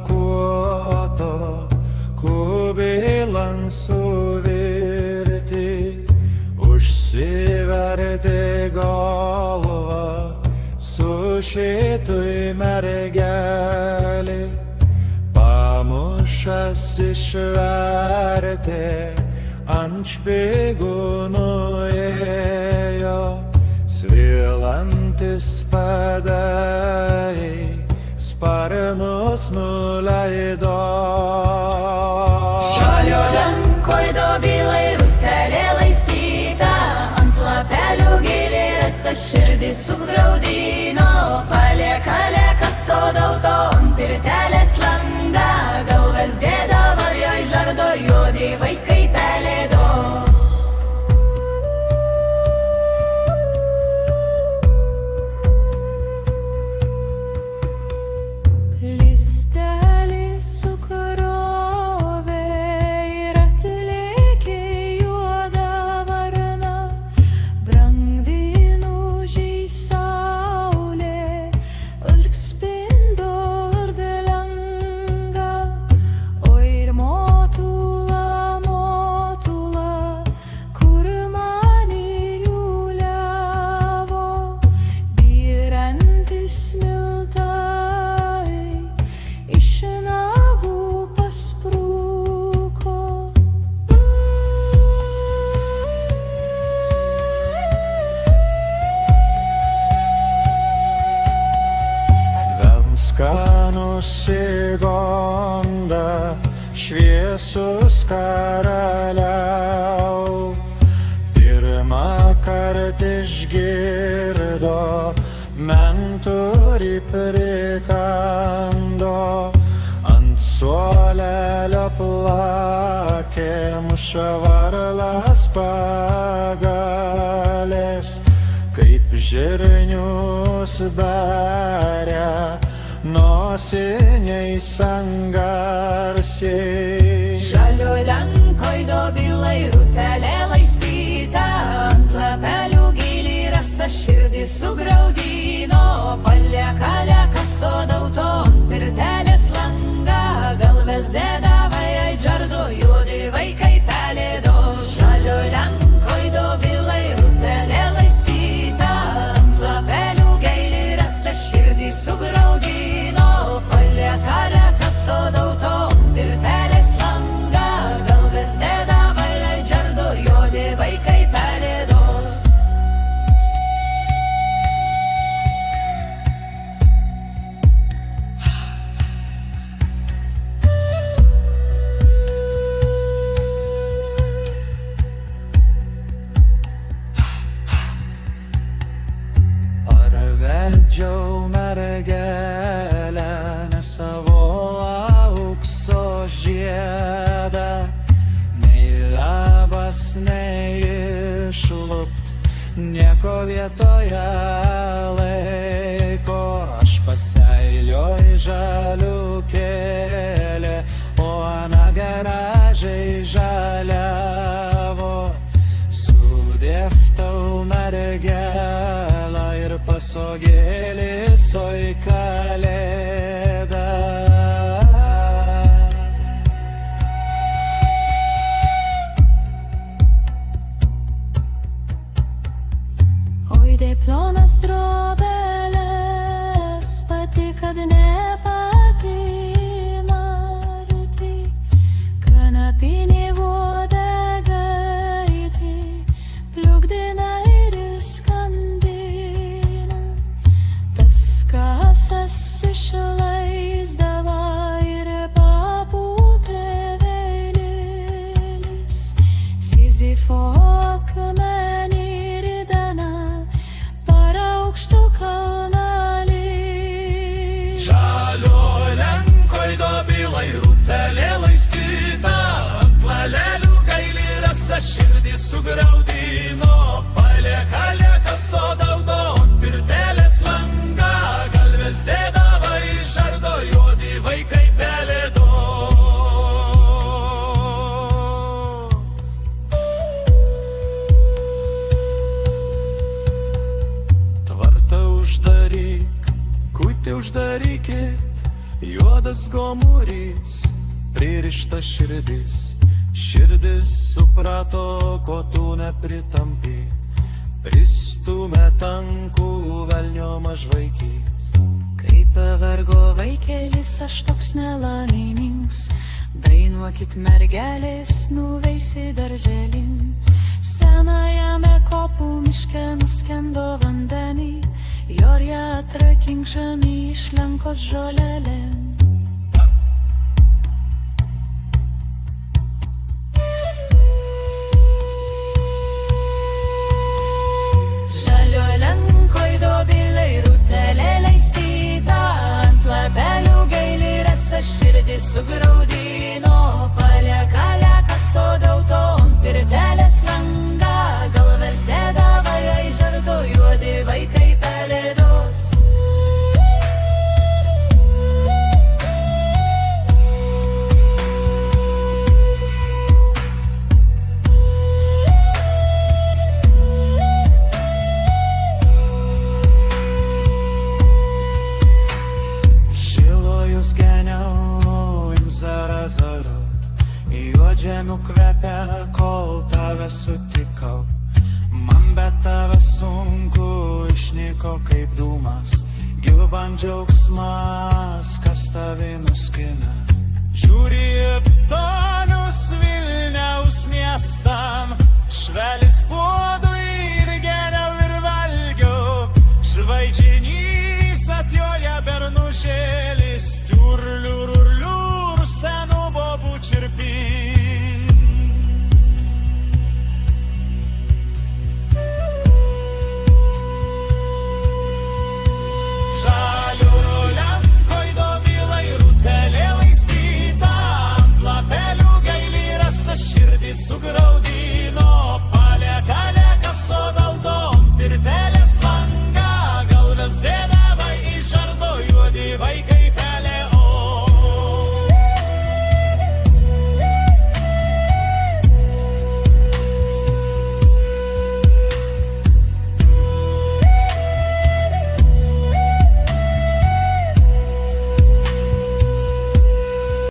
Medžiokuoto kubilan suvirti, užsiverti galvą su šitui mergelį, pamušas išvertė ant špygų nuėjo, svilantis padai sparnus nuleido. Žalio lankoj dobilai rutelė laistyta, ant lapelių gėlė rasa širdį sugraudino, palieka leka sodauto ant pirtelės langą, galvas dėda varjoj žardo juodi vaikai pelėdos. Nusigonda šviesus karaliau, pirmą kartą išgirdo, mentorių prikando, ant suolelio plakė muša varlas pagalės, kaip žirnius beria nosiniai sangarsiai. Žalio lenkoj dobilai rutelė laistyta, ant lapelių gėlė rasa širdį sugraudino, palieka leka sodauto ant pirtelės langą, galvas dėda vajai žardo juodi vaikai pelėdos. Žalio lenkoj dobilai rutelė laistyta, ant lapelių gėlė rasa širdį sugraudino, palieka leka sodauto ant pirtelės langą, galvas dėda vajai žardo juodi vaikai pelėdos. Vedžiau mergelę, ne savo aukso žiedą, nei labas, nei išlupt, nieko vietoje laiko, aš paseilioj žalių kėlė, o ana garažiai žaliavo, sudėv tau mergelą ir pasogėlis, oi kalėda. Oi, tai plonas drobelės, pati, kad ne pati marti, kanapinė vodegaitė, pliukdina ir skambina, tas kasas išleisdava ir Sizifo akmenį ridena, paraukštų kalnelį. Žalioj lenkoj dobilai rutelė laistyta, ant planelių gaili rasa širdį sugraudino, palieka lieka sodaudo ant pirtelės langą, galvės dėdava žardo juodi vaikai pelėdos. Tvartą uždaryk, kutį uždarykit, juodas gomurys, pririšta širdis. Širdis suprato, ko tu nepritampi, pristumė tankų velnio mažvaikys. Kai pavargo vaikelis, aš toks nelaimingas, dainuokit mergelės, nuveisi darželin. Senajame kopų miške nuskendo vandenį, jorja atrakink žemį iš lenkos žolelėm. Širdis sugraudino, palieka lieka sodauto ant pirtelės langą, galvės dėdava jai žardo juodi vaikai pelėdos. Šilojus geniau Juodžemių kvepia, kol tave sutikau. Man be tave sunku išnyko kaip dūmas. Gilban džiaugsmas, kas tavi nuskina. Žiūri į tolius Vilniaus miestam, švelis